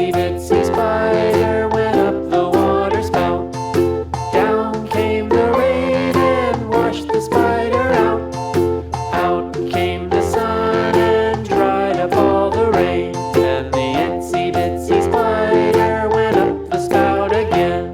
itsy bitsy spider went up the water spout. Down came the rain and washed the spider out. Out came the sun and dried up all the rain. And the itsy bitsy spider went up the spout again.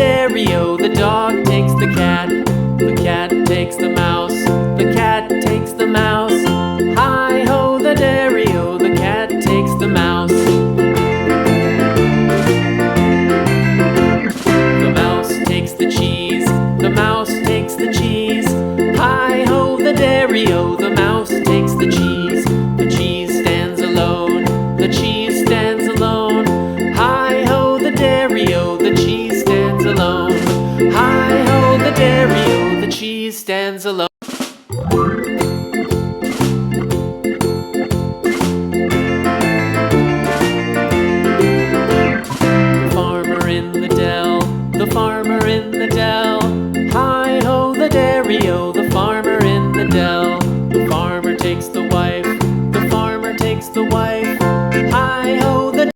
dairy-o, the dog takes the cat. The cat takes the mouse. The cat takes the mouse. Hi-ho, the dairy-o, the cat takes the mouse. The mouse takes the cheese. The mouse takes the cheese. Hi-ho, the dairy-o, the mouse takes the cheese. The cheese stands alone. The cheese stands alone. Hi-ho, the dairy-o, the cheese stands alone. Hi-ho, the dairy-o, the cheese stands alone. The farmer in the dell. The farmer in the dell. Hi-ho, the dairy-o, the